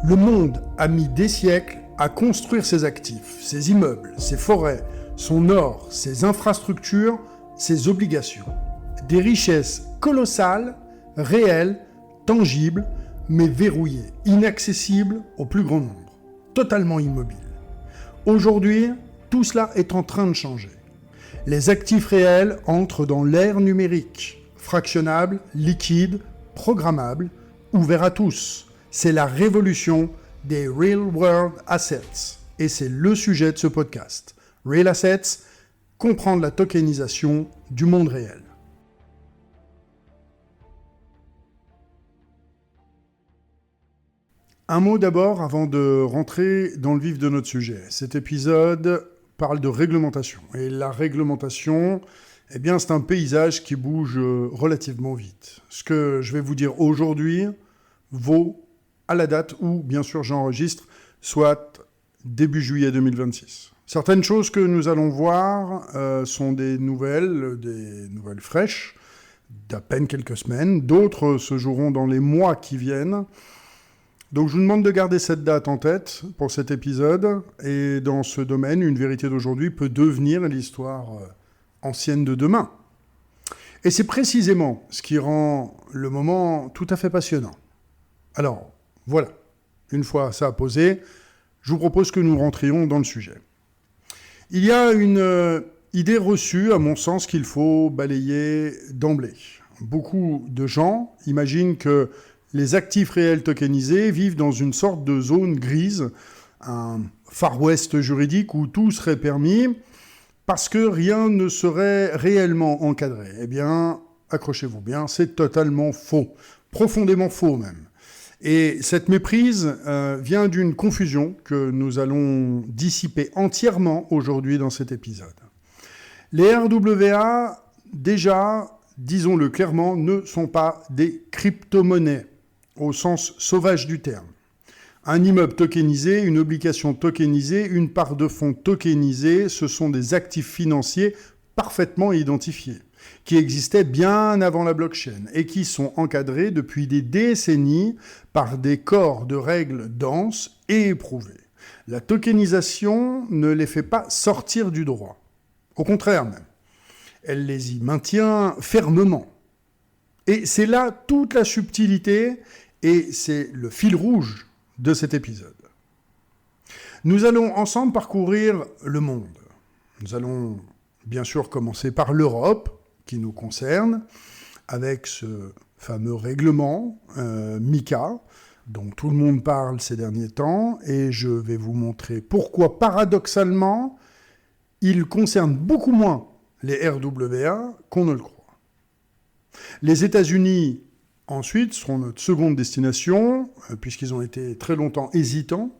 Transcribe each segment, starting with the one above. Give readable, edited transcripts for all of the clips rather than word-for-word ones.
Le monde a mis des siècles à construire ses actifs, ses immeubles, ses forêts, son or, ses infrastructures, ses obligations. Des richesses colossales, réelles, tangibles, mais verrouillées, inaccessibles au plus grand nombre, totalement immobiles. Aujourd'hui, tout cela est en train de changer. Les actifs réels entrent dans l'ère numérique, fractionnables, liquides, programmables, ouverts à tous. C'est la révolution des Real World Assets. Et c'est le sujet de ce podcast. Real Assets, comprendre la tokenisation du monde réel. Un mot d'abord avant de rentrer dans le vif de notre sujet. Cet épisode parle de réglementation. Et la réglementation, eh bien, c'est un paysage qui bouge relativement vite. Ce que je vais vous dire aujourd'hui vaut à la date où, bien sûr, j'enregistre, soit début juillet 2026. Certaines choses que nous allons voir sont des nouvelles fraîches, d'à peine quelques semaines. D'autres se joueront dans les mois qui viennent. Donc je vous demande de garder cette date en tête pour cet épisode. Et dans ce domaine, une vérité d'aujourd'hui peut devenir l'histoire ancienne de demain. Et c'est précisément ce qui rend le moment tout à fait passionnant. Alors, voilà. Une fois ça posé, je vous propose que nous rentrions dans le sujet. Il y a une idée reçue, à mon sens, qu'il faut balayer d'emblée. Beaucoup de gens imaginent que les actifs réels tokenisés vivent dans une sorte de zone grise, un Far West juridique où tout serait permis parce que rien ne serait réellement encadré. Eh bien, accrochez-vous bien, c'est totalement faux, profondément faux même. Et cette méprise vient d'une confusion que nous allons dissiper entièrement aujourd'hui dans cet épisode. Les RWA, déjà, disons-le clairement, ne sont pas des crypto-monnaies au sens sauvage du terme. Un immeuble tokenisé, une obligation tokenisée, une part de fonds tokenisée, ce sont des actifs financiers parfaitement identifiés, qui existaient bien avant la blockchain et qui sont encadrés depuis des décennies par des corps de règles denses et éprouvées. La tokenisation ne les fait pas sortir du droit. Au contraire même, elle les y maintient fermement. Et c'est là toute la subtilité et c'est le fil rouge de cet épisode. Nous allons ensemble parcourir le monde. Nous allons bien sûr commencer par l'Europe, qui nous concerne, avec ce fameux règlement MiCA, dont tout le monde parle ces derniers temps, et je vais vous montrer pourquoi, paradoxalement, il concerne beaucoup moins les RWA qu'on ne le croit. Les États-Unis, ensuite, seront notre seconde destination, puisqu'ils ont été très longtemps hésitants.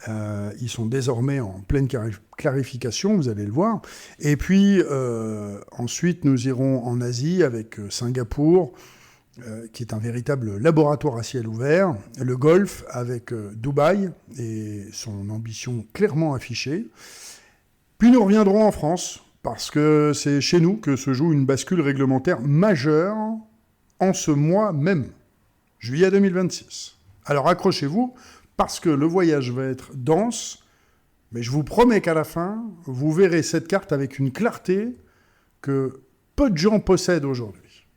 Ils sont désormais en pleine clarification, vous allez le voir. Et puis, ensuite, nous irons en Asie avec Singapour, qui est un véritable laboratoire à ciel ouvert, le Golfe avec Dubaï et son ambition clairement affichée. Puis nous reviendrons en France, parce que c'est chez nous que se joue une bascule réglementaire majeure en ce mois même, juillet 2026. Alors accrochez-vous, parce que le voyage va être dense, mais je vous promets qu'à la fin, vous verrez cette carte avec une clarté que peu de gens possèdent aujourd'hui.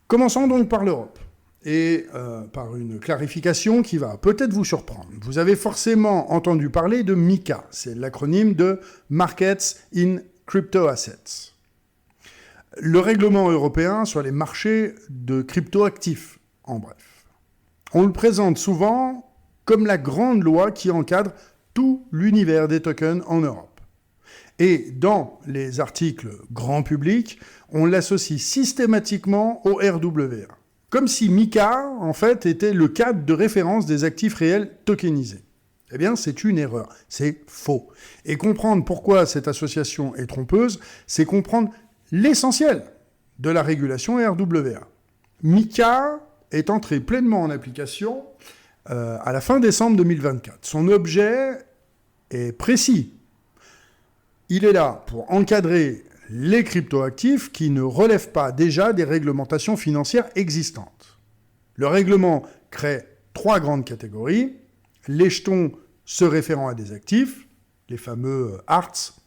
Commençons donc par l'Europe, et par une clarification qui va peut-être vous surprendre. Vous avez forcément entendu parler de MiCA, c'est l'acronyme de Markets in Crypto Assets. Le règlement européen sur les marchés de crypto-actifs, en bref. On le présente souvent comme la grande loi qui encadre tout l'univers des tokens en Europe. Et dans les articles grand public, on l'associe systématiquement au RWA. Comme si MiCA, en fait, était le cadre de référence des actifs réels tokenisés. Eh bien, c'est une erreur, c'est faux. Et comprendre pourquoi cette association est trompeuse, c'est comprendre l'essentiel de la régulation RWA. MiCA est entré pleinement en application à la fin décembre 2024. Son objet est précis. Il est là pour encadrer les cryptoactifs qui ne relèvent pas déjà des réglementations financières existantes. Le règlement crée 3 grandes catégories. Les jetons se référant à des actifs, les fameux ARTS,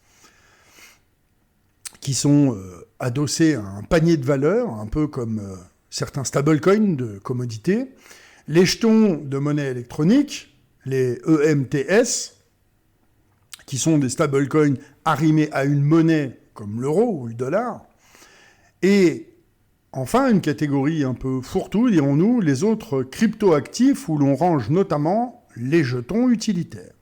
qui sont adossés à un panier de valeurs, un peu comme certains stablecoins de commodité. Les jetons de monnaie électronique, les EMTS, qui sont des stablecoins arrimés à une monnaie comme l'euro ou le dollar. Et enfin, une catégorie un peu fourre-tout, dirons-nous, les autres crypto-actifs où l'on range notamment les jetons utilitaires.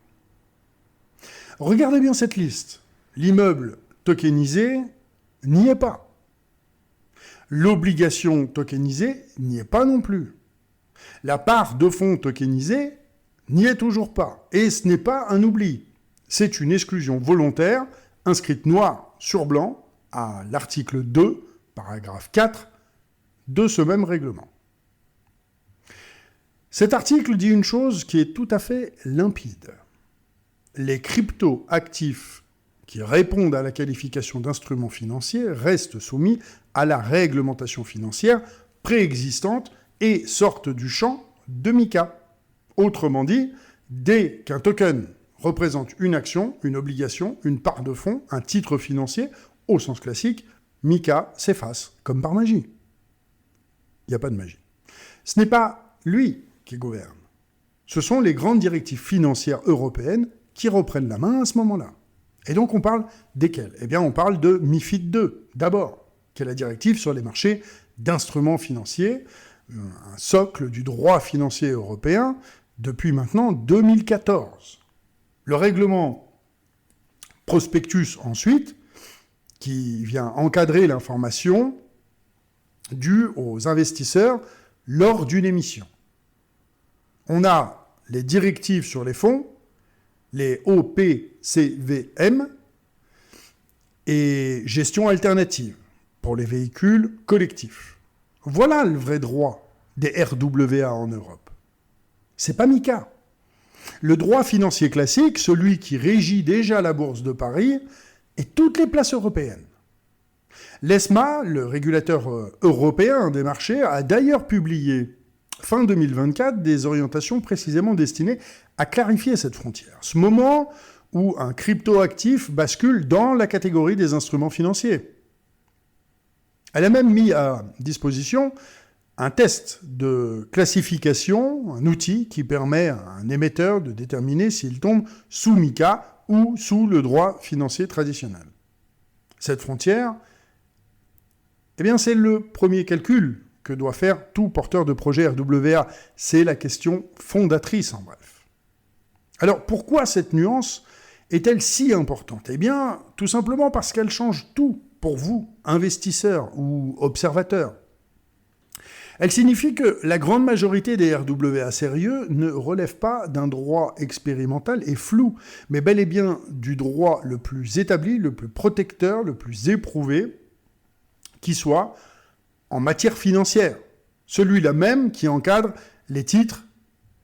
Regardez bien cette liste. L'immeuble tokenisé n'y est pas. L'obligation tokenisée n'y est pas non plus. La part de fonds tokenisés n'y est toujours pas. Et ce n'est pas un oubli. C'est une exclusion volontaire, inscrite noir sur blanc à l'article 2, paragraphe 4, de ce même règlement. Cet article dit une chose qui est tout à fait limpide. Les crypto-actifs qui répondent à la qualification d'instruments financiers restent soumis à la réglementation financière préexistante et sortent du champ de MiCA. Autrement dit, dès qu'un token représente une action, une obligation, une part de fonds, un titre financier, au sens classique, MiCA s'efface, comme par magie. Il n'y a pas de magie. Ce n'est pas lui qui gouverne. Ce sont les grandes directives financières européennes qui reprennent la main à ce moment-là. Et donc on parle desquelles ? Eh bien on parle de MiFID II, d'abord, qui est la directive sur les marchés d'instruments financiers, un socle du droit financier européen depuis maintenant 2014. Le règlement Prospectus ensuite, qui vient encadrer l'information due aux investisseurs lors d'une émission. On a les directives sur les fonds, les OPCVM, et gestion alternative pour les véhicules collectifs. Voilà le vrai droit des RWA en Europe. C'est pas MiCA. Le droit financier classique, celui qui régit déjà la Bourse de Paris, et toutes les places européennes. L'ESMA, le régulateur européen des marchés, a d'ailleurs publié fin 2024 des orientations précisément destinées à clarifier cette frontière. Ce moment où un crypto-actif bascule dans la catégorie des instruments financiers. Elle a même mis à disposition un test de classification, un outil qui permet à un émetteur de déterminer s'il tombe sous MiCA ou sous le droit financier traditionnel. Cette frontière, eh bien, c'est le premier calcul que doit faire tout porteur de projet RWA. C'est la question fondatrice, en bref. Alors, pourquoi cette nuance est-elle si importante ? Eh bien, tout simplement parce qu'elle change tout pour vous, investisseurs ou observateurs. Elle signifie que la grande majorité des RWA sérieux ne relèvent pas d'un droit expérimental et flou, mais bel et bien du droit le plus établi, le plus protecteur, le plus éprouvé, qui soit en matière financière. Celui-là même qui encadre les titres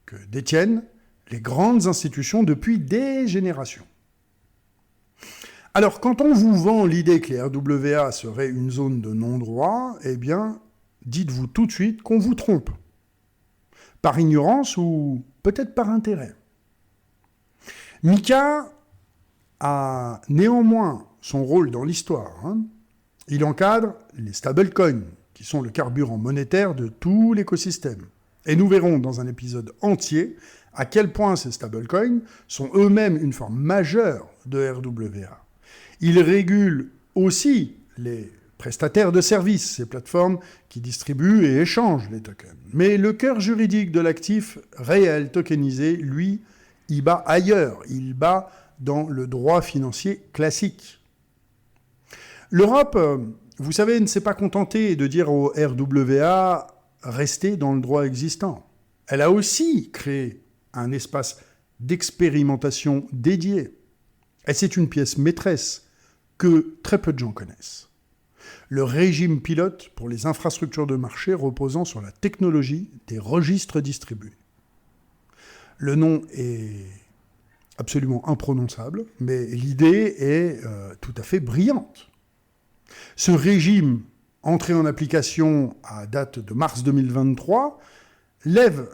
que détiennent les grandes institutions depuis des générations. Alors, quand on vous vend l'idée que les RWA seraient une zone de non-droit, eh bien, dites-vous tout de suite qu'on vous trompe. Par ignorance ou peut-être par intérêt. MiCA a néanmoins son rôle dans l'histoire. Il encadre les stablecoins, qui sont le carburant monétaire de tout l'écosystème. Et nous verrons dans un épisode entier à quel point ces stablecoins sont eux-mêmes une forme majeure de RWA. Il régule aussi les prestataires de services, ces plateformes qui distribuent et échangent les tokens. Mais le cœur juridique de l'actif réel tokenisé, lui, il bat ailleurs. Il bat dans le droit financier classique. L'Europe, vous savez, ne s'est pas contentée de dire aux RWA « restez dans le droit existant ». Elle a aussi créé un espace d'expérimentation dédié. Et c'est une pièce maîtresse que très peu de gens connaissent. Le régime pilote pour les infrastructures de marché reposant sur la technologie des registres distribués. Le nom est absolument imprononçable, mais l'idée est tout à fait brillante. Ce régime, entré en application à date de mars 2023, lève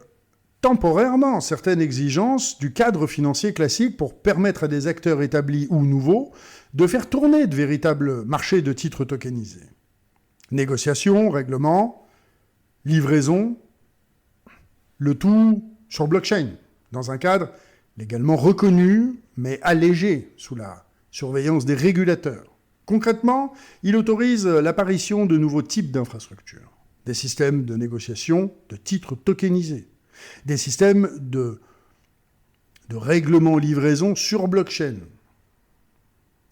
temporairement certaines exigences du cadre financier classique pour permettre à des acteurs établis ou nouveaux de faire tourner de véritables marchés de titres tokenisés. Négociations, règlements, livraison, le tout sur blockchain, dans un cadre légalement reconnu, mais allégé sous la surveillance des régulateurs. Concrètement, il autorise l'apparition de nouveaux types d'infrastructures, des systèmes de négociation de titres tokenisés, des systèmes de règlement-livraison sur blockchain,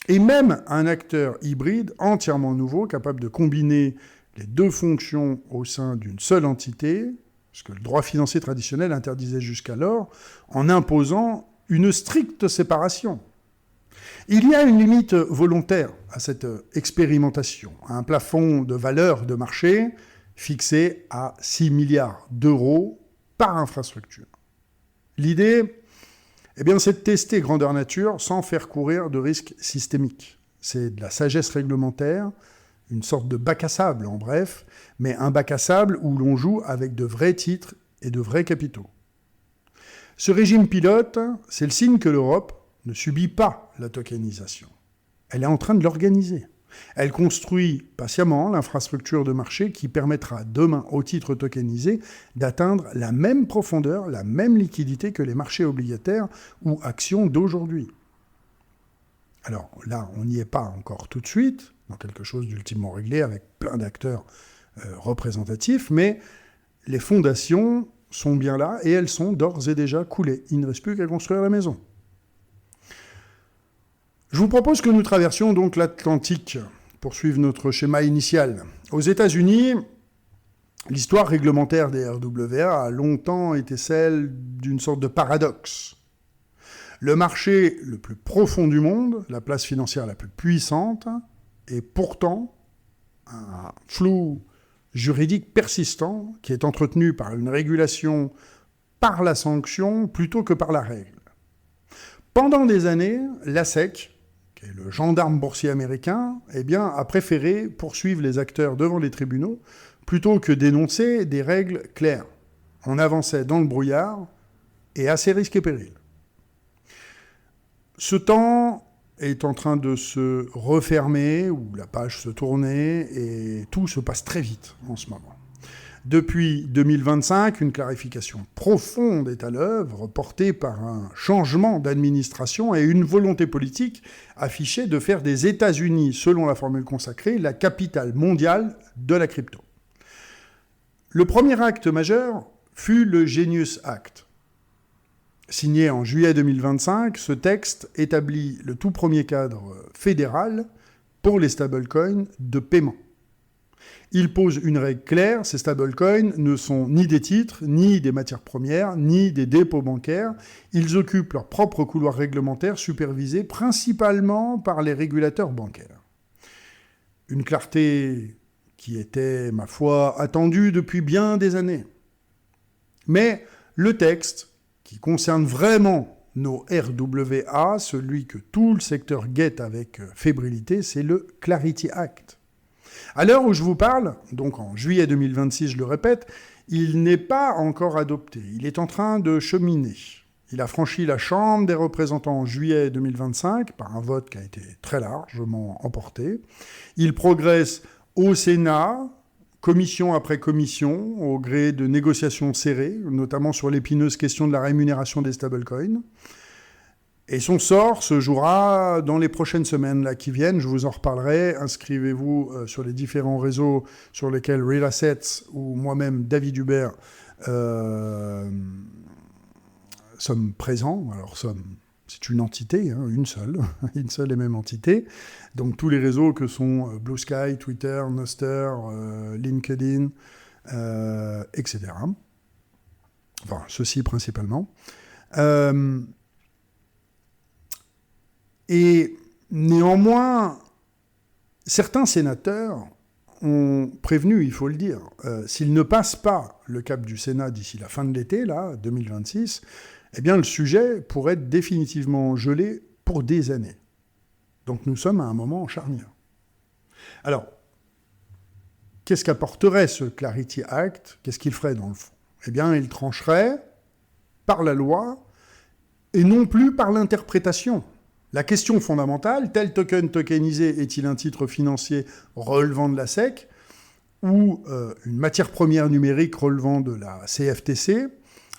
et même un acteur hybride entièrement nouveau, capable de combiner les deux fonctions au sein d'une seule entité, ce que le droit financier traditionnel interdisait jusqu'alors, en imposant une stricte séparation. Il y a une limite volontaire à cette expérimentation, un plafond de valeur de marché fixé à 6 milliards d'euros par infrastructure. L'idée, c'est de tester grandeur nature sans faire courir de risques systémiques. C'est de la sagesse réglementaire, une sorte de bac à sable en bref, mais un bac à sable où l'on joue avec de vrais titres et de vrais capitaux. Ce régime pilote, c'est le signe que l'Europe ne subit pas la tokenisation. Elle est en train de l'organiser. Elle construit patiemment l'infrastructure de marché qui permettra demain aux titres tokenisés d'atteindre la même profondeur, la même liquidité que les marchés obligataires ou actions d'aujourd'hui. Alors là, on n'y est pas encore tout de suite, dans quelque chose d'ultimement réglé avec plein d'acteurs représentatifs, mais les fondations sont bien là et elles sont d'ores et déjà coulées. Il ne reste plus qu'à construire la maison. Je vous propose que nous traversions donc l'Atlantique pour suivre notre schéma initial. Aux États-Unis, l'histoire réglementaire des RWA a longtemps été celle d'une sorte de paradoxe. Le marché le plus profond du monde, la place financière la plus puissante, est pourtant un flou juridique persistant qui est entretenu par une régulation par la sanction plutôt que par la règle. Pendant des années, la SEC, qui est le gendarme boursier américain, a préféré poursuivre les acteurs devant les tribunaux plutôt que d'énoncer des règles claires. On avançait dans le brouillard et à ses risques et périls. Ce temps est en train de se refermer, ou la page se tourner, et tout se passe très vite en ce moment. Depuis 2025, une clarification profonde est à l'œuvre, portée par un changement d'administration et une volonté politique affichée de faire des États-Unis, selon la formule consacrée, la capitale mondiale de la crypto. Le premier acte majeur fut le Genius Act. Signé en juillet 2025, ce texte établit le tout premier cadre fédéral pour les stablecoins de paiement. Il pose une règle claire, ces stablecoins ne sont ni des titres, ni des matières premières, ni des dépôts bancaires. Ils occupent leur propre couloir réglementaire supervisé principalement par les régulateurs bancaires. Une clarté qui était, ma foi, attendue depuis bien des années. Mais le texte, qui concerne vraiment nos RWA, celui que tout le secteur guette avec fébrilité, c'est le Clarity Act. À l'heure où je vous parle, donc en juillet 2026, je le répète, il n'est pas encore adopté. Il est en train de cheminer. Il a franchi la Chambre des représentants en juillet 2025 par un vote qui a été très largement emporté. Il progresse au Sénat, commission après commission, au gré de négociations serrées, notamment sur l'épineuse question de la rémunération des stablecoins. Et son sort se jouera dans les prochaines semaines là, qui viennent. Je vous en reparlerai. Inscrivez-vous sur les différents réseaux sur lesquels Real Assets ou moi-même, David Hubert, sommes présents. Alors, c'est une entité, une seule et même entité. Donc, tous les réseaux que sont Blue Sky, Twitter, Nostr, LinkedIn, etc. Enfin, ceux-ci principalement. Et néanmoins, certains sénateurs ont prévenu, il faut le dire, s'ils ne passent pas le cap du Sénat d'ici la fin de l'été, là, 2026, eh bien le sujet pourrait être définitivement gelé pour des années. Donc nous sommes à un moment charnière. Alors, qu'est-ce qu'apporterait ce Clarity Act ? Qu'est-ce qu'il ferait dans le fond ? Eh bien, il trancherait par la loi et non plus par l'interprétation. La question fondamentale, tel token tokenisé est-il un titre financier relevant de la SEC ou une matière première numérique relevant de la CFTC,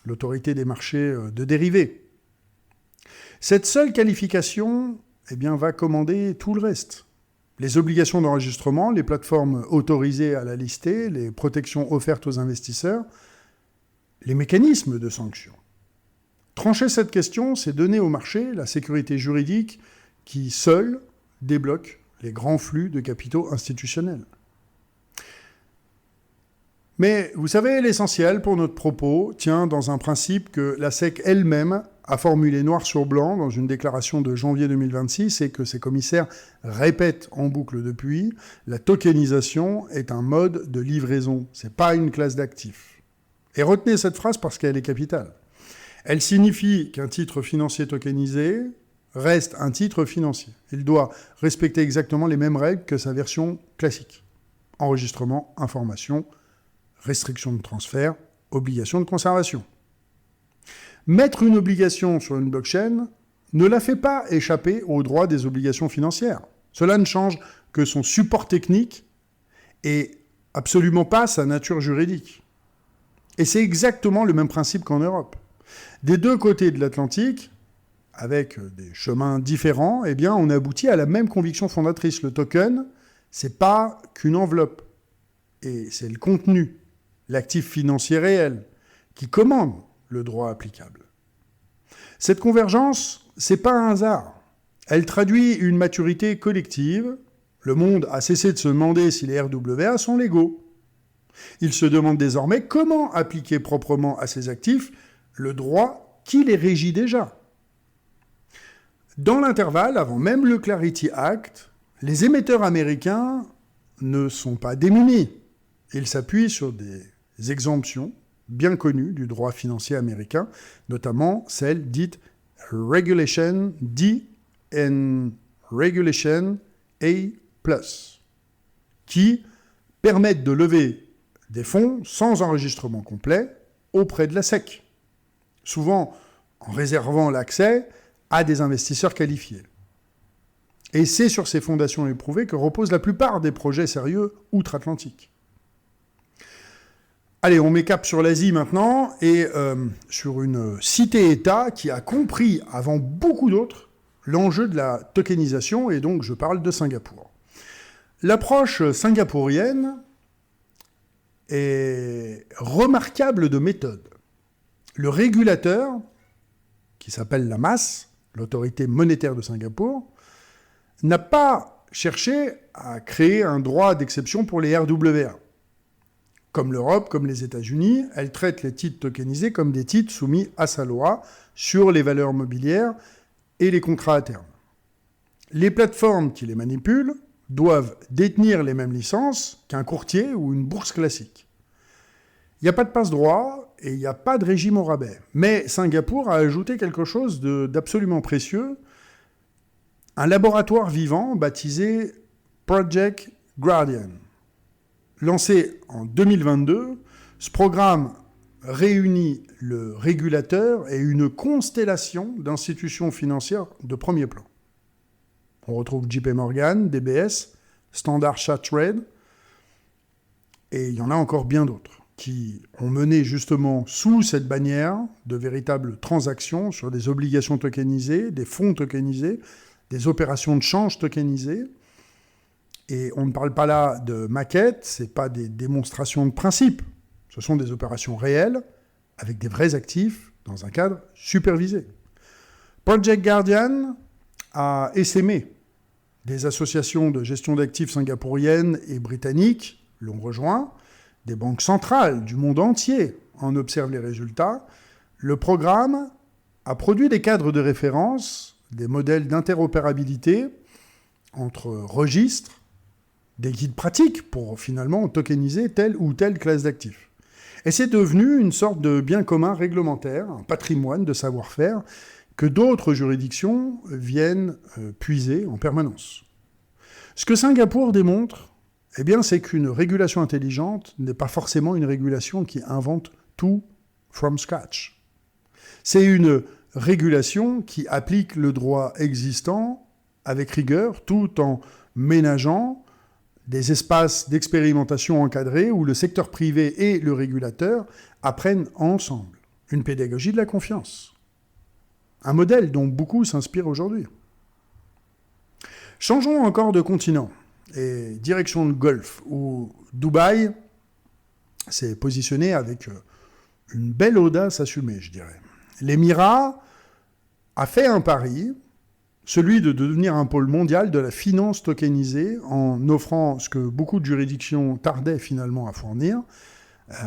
l'autorité des marchés de dérivés. Cette seule qualification va commander tout le reste. Les obligations d'enregistrement, les plateformes autorisées à la lister, les protections offertes aux investisseurs, les mécanismes de sanction. Trancher cette question, c'est donner au marché la sécurité juridique qui, seule, débloque les grands flux de capitaux institutionnels. Mais vous savez, l'essentiel pour notre propos tient dans un principe que la SEC elle-même a formulé noir sur blanc dans une déclaration de janvier 2026 et que ses commissaires répètent en boucle depuis, la tokenisation est un mode de livraison, c'est pas une classe d'actifs. Et retenez cette phrase parce qu'elle est capitale. Elle signifie qu'un titre financier tokenisé reste un titre financier. Il doit respecter exactement les mêmes règles que sa version classique. Enregistrement, information, restriction de transfert, obligation de conservation. Mettre une obligation sur une blockchain ne la fait pas échapper aux droits des obligations financières. Cela ne change que son support technique et absolument pas sa nature juridique. Et c'est exactement le même principe qu'en Europe. Des deux côtés de l'Atlantique, avec des chemins différents, on aboutit à la même conviction fondatrice. Le token, c'est pas qu'une enveloppe. Et c'est le contenu, l'actif financier réel, qui commande le droit applicable. Cette convergence, c'est pas un hasard. Elle traduit une maturité collective. Le monde a cessé de se demander si les RWA sont légaux. Il se demande désormais comment appliquer proprement à ces actifs le droit qui les régit déjà. Dans l'intervalle, avant même le Clarity Act, les émetteurs américains ne sont pas démunis. Ils s'appuient sur des exemptions bien connues du droit financier américain, notamment celle dite Regulation D and Regulation A+, qui permettent de lever des fonds sans enregistrement complet auprès de la SEC, souvent en réservant l'accès à des investisseurs qualifiés. Et c'est sur ces fondations éprouvées que reposent la plupart des projets sérieux outre-Atlantique. Allez, on met cap sur l'Asie maintenant, et sur une cité-État qui a compris, avant beaucoup d'autres, l'enjeu de la tokenisation, et donc je parle de Singapour. L'approche singapourienne est remarquable de méthode. Le régulateur, qui s'appelle la MAS, l'autorité monétaire de Singapour, n'a pas cherché à créer un droit d'exception pour les RWA. Comme l'Europe, comme les États-Unis, elle traite les titres tokenisés comme des titres soumis à sa loi sur les valeurs mobilières et les contrats à terme. Les plateformes qui les manipulent doivent détenir les mêmes licences qu'un courtier ou une bourse classique. Il n'y a pas de passe-droit et il n'y a pas de régime au rabais. Mais Singapour a ajouté quelque chose d'absolument précieux, un laboratoire vivant baptisé Project Guardian. Lancé en 2022, ce programme réunit le régulateur et une constellation d'institutions financières de premier plan. On retrouve JP Morgan, DBS, Standard Chartered, et il y en a encore bien d'autres qui ont mené justement sous cette bannière de véritables transactions sur des obligations tokenisées, des fonds tokenisés, des opérations de change tokenisées. Et on ne parle pas là de maquettes, ce n'est pas des démonstrations de principe. Ce sont des opérations réelles, avec des vrais actifs, dans un cadre supervisé. Project Guardian a essaimé. Des associations de gestion d'actifs singapouriennes et britanniques l'ont rejoint. Des banques centrales du monde entier en observent les résultats. Le programme a produit des cadres de référence, des modèles d'interopérabilité entre registres, des guides pratiques pour finalement tokeniser telle ou telle classe d'actifs. Et c'est devenu une sorte de bien commun réglementaire, un patrimoine de savoir-faire que d'autres juridictions viennent puiser en permanence. Ce que Singapour démontre, c'est qu'une régulation intelligente n'est pas forcément une régulation qui invente tout from scratch. C'est une régulation qui applique le droit existant avec rigueur, tout en ménageant des espaces d'expérimentation encadrés où le secteur privé et le régulateur apprennent ensemble. Une pédagogie de la confiance. Un modèle dont beaucoup s'inspirent aujourd'hui. Changeons encore de continent et direction le Golfe, où Dubaï s'est positionné avec une belle audace assumée, je dirais. L'Émirat a fait un pari, celui de devenir un pôle mondial de la finance tokenisée en offrant ce que beaucoup de juridictions tardaient finalement à fournir,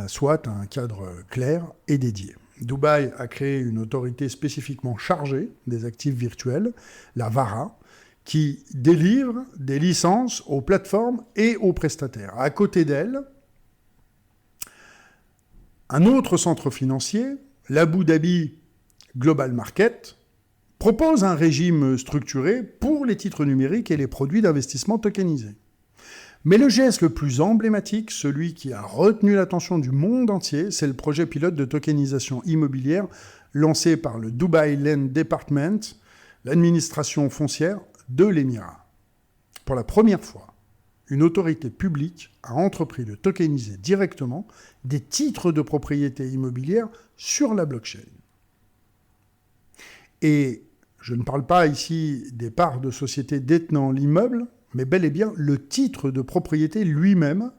soit un cadre clair et dédié. Dubaï a créé une autorité spécifiquement chargée des actifs virtuels, la VARA, qui délivre des licences aux plateformes et aux prestataires. À côté d'elle, un autre centre financier, l'Abu Dhabi Global Market, propose un régime structuré pour les titres numériques et les produits d'investissement tokenisés. Mais le geste le plus emblématique, celui qui a retenu l'attention du monde entier, c'est le projet pilote de tokenisation immobilière lancé par le Dubai Land Department, l'administration foncière de l'Émirat. Pour la première fois, une autorité publique a entrepris de tokeniser directement des titres de propriété immobilière sur la blockchain. Et je ne parle pas ici des parts de sociétés détenant l'immeuble, mais bel et bien le titre de propriété lui-même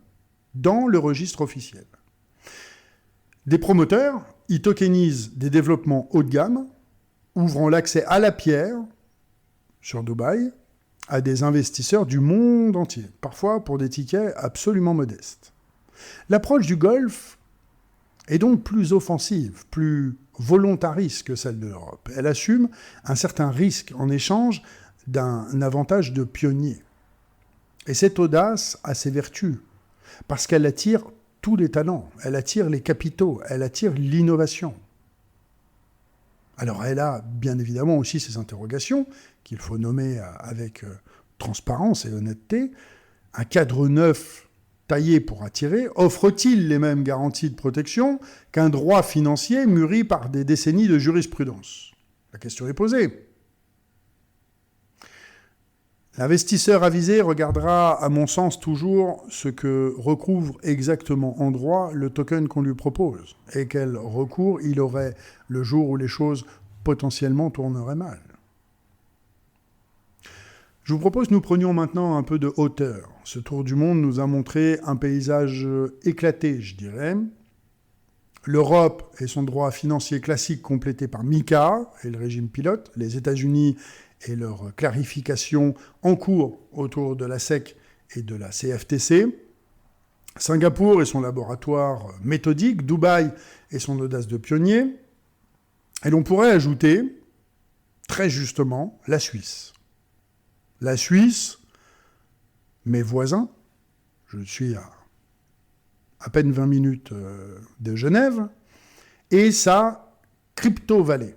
dans le registre officiel. Des promoteurs y tokenisent des développements haut de gamme, ouvrant l'accès à la pierre, sur Dubaï, à des investisseurs du monde entier, parfois pour des tickets absolument modestes. L'approche du Golfe est donc plus offensive, plus volontariste que celle de l'Europe. Elle assume un certain risque en échange d'un avantage de pionnier. Et cette audace a ses vertus, parce qu'elle attire tous les talents, elle attire les capitaux, elle attire l'innovation. Alors elle a bien évidemment aussi ses interrogations, qu'il faut nommer avec transparence et honnêteté. Un cadre neuf taillé pour attirer offre-t-il les mêmes garanties de protection qu'un droit financier mûri par des décennies de jurisprudence ? La question est posée. L'investisseur avisé regardera, à mon sens, toujours ce que recouvre exactement en droit le token qu'on lui propose et quel recours il aurait le jour où les choses potentiellement tourneraient mal. Je vous propose que nous prenions maintenant un peu de hauteur. Ce tour du monde nous a montré un paysage éclaté, je dirais. L'Europe et son droit financier classique complété par MiCA et le régime pilote, les États-Unis et leur clarification en cours autour de la SEC et de la CFTC, Singapour et son laboratoire méthodique, Dubaï et son audace de pionnier, et l'on pourrait ajouter, très justement, la Suisse. La Suisse, mes voisins, je suis à peine 20 minutes de Genève, et sa crypto-vallée,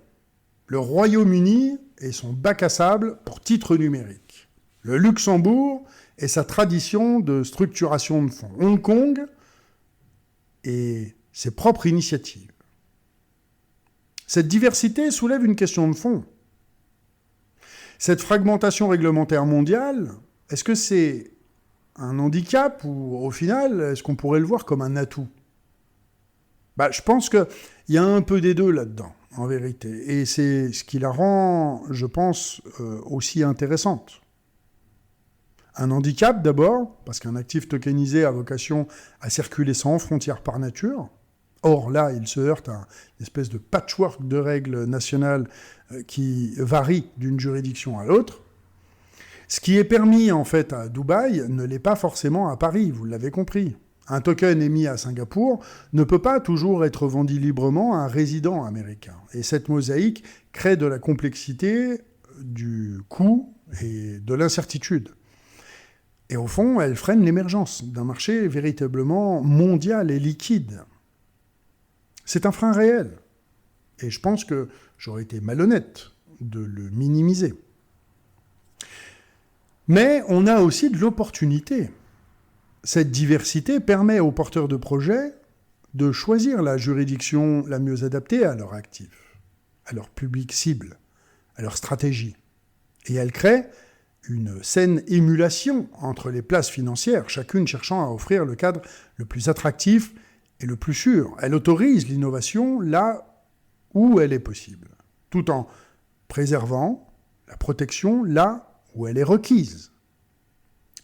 le Royaume-Uni et son bac à sable pour titres numériques, le Luxembourg et sa tradition de structuration de fonds, Hong Kong et ses propres initiatives. Cette diversité soulève une question de fond. Cette fragmentation réglementaire mondiale, est-ce que c'est un handicap ou au final, est-ce qu'on pourrait le voir comme un atout ? Je pense qu'il y a un peu des deux là-dedans, en vérité. Et c'est ce qui la rend, je pense, aussi intéressante. Un handicap d'abord, parce qu'un actif tokenisé a vocation à circuler sans frontières par nature. Or, là, il se heurte à une espèce de patchwork de règles nationales qui varient d'une juridiction à l'autre. Ce qui est permis, en fait, à Dubaï ne l'est pas forcément à Paris, vous l'avez compris. Un token émis à Singapour ne peut pas toujours être vendu librement à un résident américain. Et cette mosaïque crée de la complexité, du coût et de l'incertitude. Et au fond, elle freine l'émergence d'un marché véritablement mondial et liquide. C'est un frein réel. Et je pense que j'aurais été malhonnête de le minimiser. Mais on a aussi de l'opportunité. Cette diversité permet aux porteurs de projets de choisir la juridiction la mieux adaptée à leur actif. à leur public cible, à leur stratégie. Et elle crée une saine émulation entre les places financières, chacune cherchant à offrir le cadre le plus attractif et le plus sûr. Elle autorise l'innovation là où elle est possible, tout en préservant la protection là où elle est requise.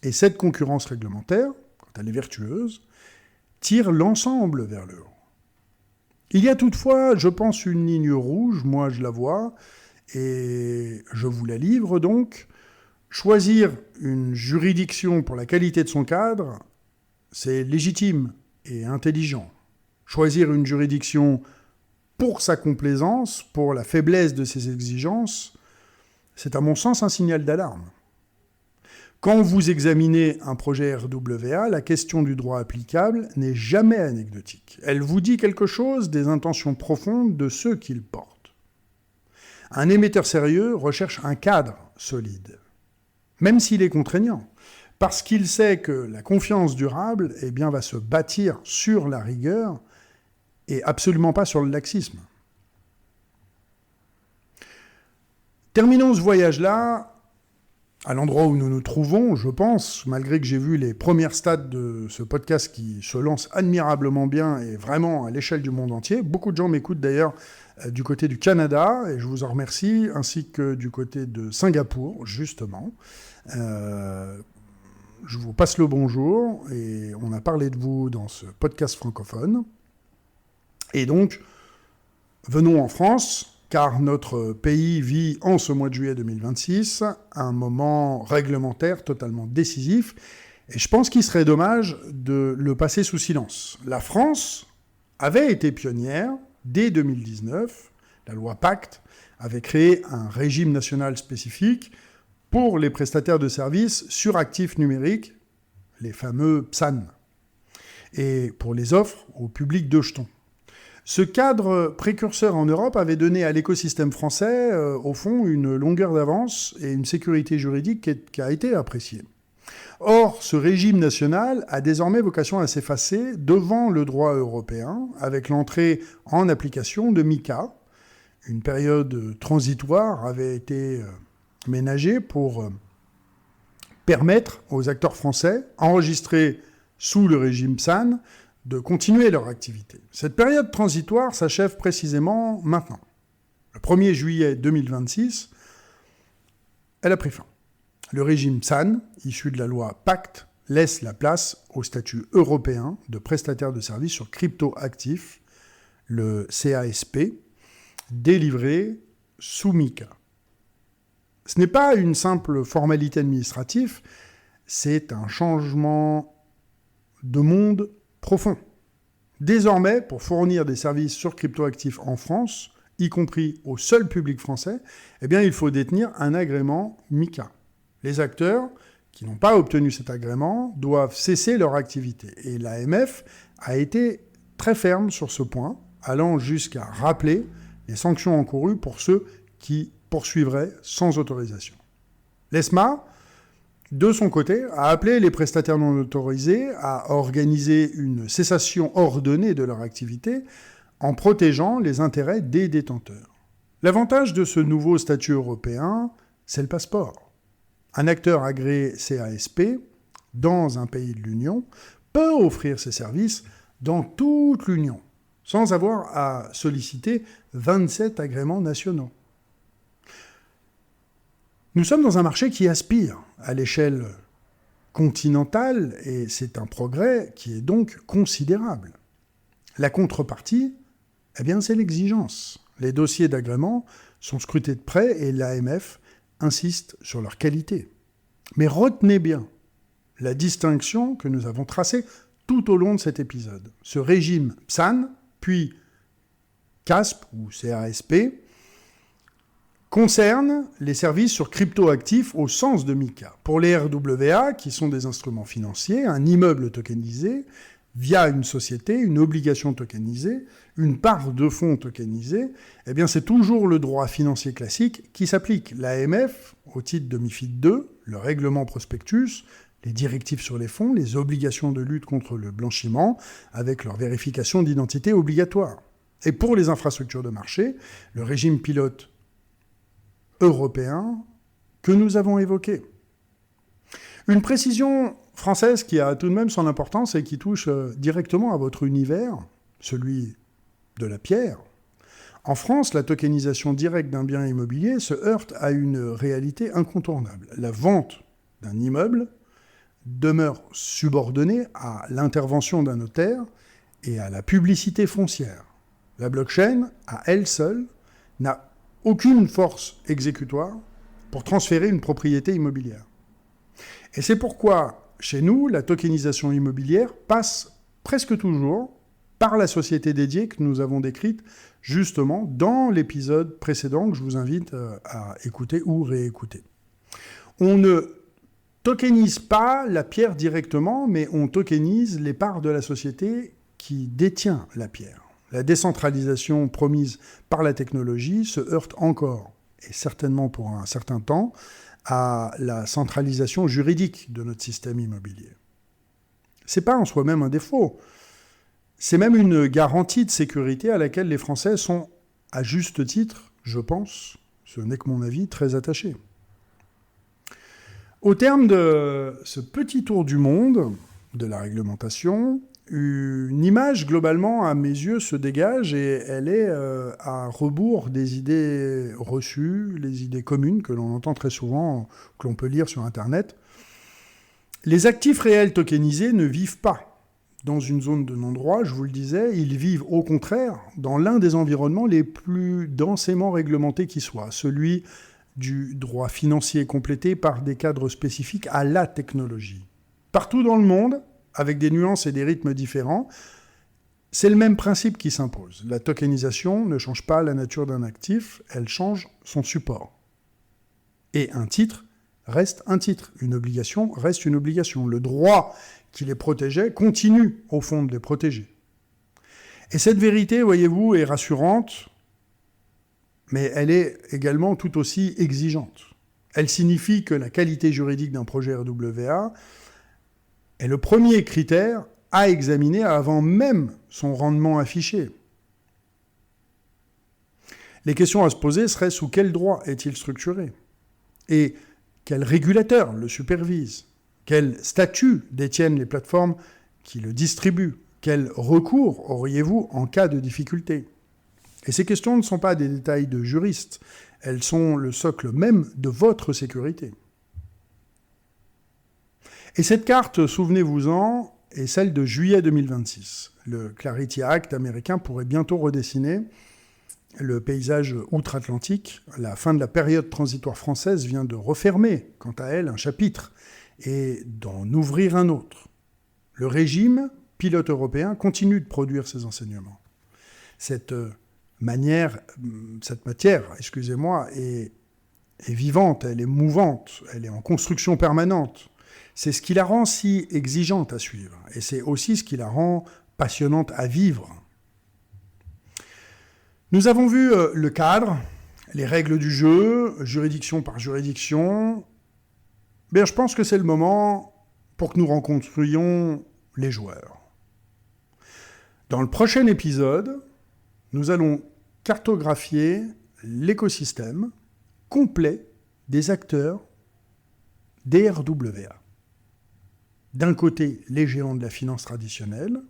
Et cette concurrence réglementaire, quand elle est vertueuse, tire l'ensemble vers le haut. Il y a toutefois, je pense, une ligne rouge, moi je la vois, et je vous la livre donc. Choisir une juridiction pour la qualité de son cadre, c'est légitime et intelligent. Choisir une juridiction pour sa complaisance, pour la faiblesse de ses exigences, c'est à mon sens un signal d'alarme. Quand vous examinez un projet RWA, la question du droit applicable n'est jamais anecdotique. Elle vous dit quelque chose des intentions profondes de ceux qui le portent. Un émetteur sérieux recherche un cadre solide, même s'il est contraignant, parce qu'il sait que la confiance durable va se bâtir sur la rigueur et absolument pas sur le laxisme. Terminons ce voyage-là à l'endroit où nous nous trouvons, je pense, malgré que j'ai vu les premières stades de ce podcast qui se lance admirablement bien et vraiment à l'échelle du monde entier. Beaucoup de gens m'écoutent d'ailleurs du côté du Canada, et je vous en remercie, ainsi que du côté de Singapour, justement. Je vous passe le bonjour, et on a parlé de vous dans ce podcast francophone. Et donc, venons en France, car notre pays vit en ce mois de juillet 2026 un moment réglementaire totalement décisif, et je pense qu'il serait dommage de le passer sous silence. La France avait été pionnière dès 2019. La loi Pacte avait créé un régime national spécifique pour les prestataires de services sur actifs numériques, les fameux PSAN, et pour les offres au public de jetons. Ce cadre précurseur en Europe avait donné à l'écosystème français, au fond, une longueur d'avance et une sécurité juridique qui a été appréciée. Or, ce régime national a désormais vocation à s'effacer devant le droit européen, avec l'entrée en application de MiCA. Une période transitoire avait été ménagée pour permettre aux acteurs français, enregistrés sous le régime PSAN, de continuer leur activité. Cette période transitoire s'achève précisément maintenant. Le 1er juillet 2026, elle a pris fin. Le régime PSAN, issu de la loi Pacte, laisse la place au statut européen de prestataire de services sur crypto-actifs, le CASP, délivré sous MiCA. Ce n'est pas une simple formalité administrative, c'est un changement de monde profond. Désormais, pour fournir des services sur cryptoactifs en France, y compris au seul public français, il faut détenir un agrément MiCA. Les acteurs qui n'ont pas obtenu cet agrément doivent cesser leur activité. Et l'AMF a été très ferme sur ce point, allant jusqu'à rappeler les sanctions encourues pour ceux qui poursuivraient sans autorisation. L'ESMA, de son côté, a appelé les prestataires non autorisés à organiser une cessation ordonnée de leur activité en protégeant les intérêts des détenteurs. L'avantage de ce nouveau statut européen, c'est le passeport. Un acteur agréé CASP, dans un pays de l'Union, peut offrir ses services dans toute l'Union, sans avoir à solliciter 27 agréments nationaux. Nous sommes dans un marché qui aspire à l'échelle continentale, et c'est un progrès qui est donc considérable. La contrepartie, c'est l'exigence. Les dossiers d'agrément sont scrutés de près et l'AMF insiste sur leur qualité. Mais retenez bien la distinction que nous avons tracée tout au long de cet épisode. Ce régime PSAN, puis CASP ou CASP, concerne les services sur cryptoactifs au sens de MiCA. Pour les RWA, qui sont des instruments financiers, un immeuble tokenisé, via une société, une obligation tokenisée, une part de fonds tokenisés, c'est toujours le droit financier classique qui s'applique. L'AMF, au titre de MiFID II, le règlement prospectus, les directives sur les fonds, les obligations de lutte contre le blanchiment, avec leur vérification d'identité obligatoire. Et pour les infrastructures de marché, le régime pilote européen que nous avons évoqué. Une précision française qui a tout de même son importance et qui touche directement à votre univers, celui de la pierre. En France, la tokenisation directe d'un bien immobilier se heurte à une réalité incontournable. La vente d'un immeuble demeure subordonnée à l'intervention d'un notaire et à la publicité foncière. La blockchain, à elle seule, n'a aucune force exécutoire pour transférer une propriété immobilière. Et c'est pourquoi, chez nous, la tokenisation immobilière passe presque toujours par la société dédiée que nous avons décrite justement dans l'épisode précédent que je vous invite à écouter ou réécouter. On ne tokenise pas la pierre directement, mais on tokenise les parts de la société qui détient la pierre. La décentralisation promise par la technologie se heurte encore, et certainement pour un certain temps, à la centralisation juridique de notre système immobilier. C'est pas en soi-même un défaut. C'est même une garantie de sécurité à laquelle les Français sont, à juste titre, je pense, ce n'est que mon avis, très attachés. Au terme de ce petit tour du monde de la réglementation, une image, globalement, à mes yeux, se dégage et elle est à rebours des idées reçues, les idées communes que l'on entend très souvent, que l'on peut lire sur Internet. Les actifs réels tokenisés ne vivent pas dans une zone de non-droit, je vous le disais, ils vivent au contraire dans l'un des environnements les plus densément réglementés qui soit, celui du droit financier complété par des cadres spécifiques à la technologie. Partout dans le monde, avec des nuances et des rythmes différents, c'est le même principe qui s'impose. La tokenisation ne change pas la nature d'un actif, elle change son support. Et un titre reste un titre, une obligation reste une obligation. Le droit qui les protégeait continue, au fond, de les protéger. Et cette vérité, voyez-vous, est rassurante, mais elle est également tout aussi exigeante. Elle signifie que la qualité juridique d'un projet RWA est le premier critère à examiner avant même son rendement affiché. Les questions à se poser seraient sous quel droit est-il structuré ? Et quel régulateur le supervise ? Quel statut détiennent les plateformes qui le distribuent ? Quel recours auriez-vous en cas de difficulté ? Et ces questions ne sont pas des détails de juristes, elles sont le socle même de votre sécurité. Et cette carte, souvenez-vous-en, est celle de juillet 2026. Le Clarity Act américain pourrait bientôt redessiner le paysage outre-Atlantique. La fin de la période transitoire française vient de refermer, quant à elle, un chapitre et d'en ouvrir un autre. Le régime pilote européen continue de produire ses enseignements. Cette matière, est vivante, elle est mouvante, elle est en construction permanente. C'est ce qui la rend si exigeante à suivre, et c'est aussi ce qui la rend passionnante à vivre. Nous avons vu le cadre, les règles du jeu, juridiction par juridiction. Bien, je pense que c'est le moment pour que nous rencontrions les joueurs. Dans le prochain épisode, nous allons cartographier l'écosystème complet des acteurs des RWA. D'un côté, les géants de la finance traditionnelle,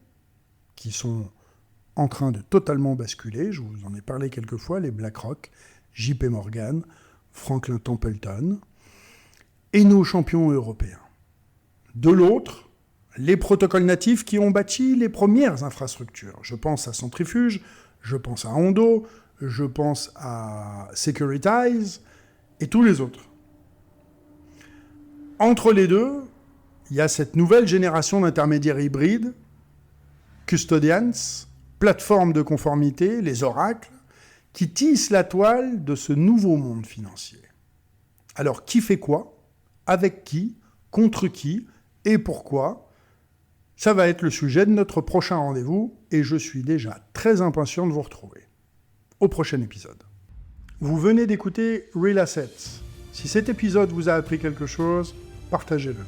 qui sont en train de totalement basculer, je vous en ai parlé quelques fois, les BlackRock, JP Morgan, Franklin Templeton, et nos champions européens. De l'autre, les protocoles natifs qui ont bâti les premières infrastructures. Je pense à Centrifuge, je pense à Ondo, je pense à Securitize, et tous les autres. Entre les deux, il y a cette nouvelle génération d'intermédiaires hybrides, custodians, plateformes de conformité, les oracles, qui tissent la toile de ce nouveau monde financier. Alors, qui fait quoi ? Avec qui ? Contre qui ? Et pourquoi ? Ça va être le sujet de notre prochain rendez-vous, et je suis déjà très impatient de vous retrouver. Au prochain épisode. Vous venez d'écouter Real Assets. Si cet épisode vous a appris quelque chose, partagez-le.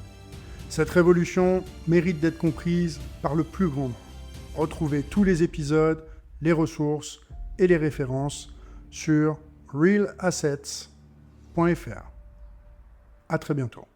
Cette révolution mérite d'être comprise par le plus grand nombre. Retrouvez tous les épisodes, les ressources et les références sur realassets.fr. À très bientôt.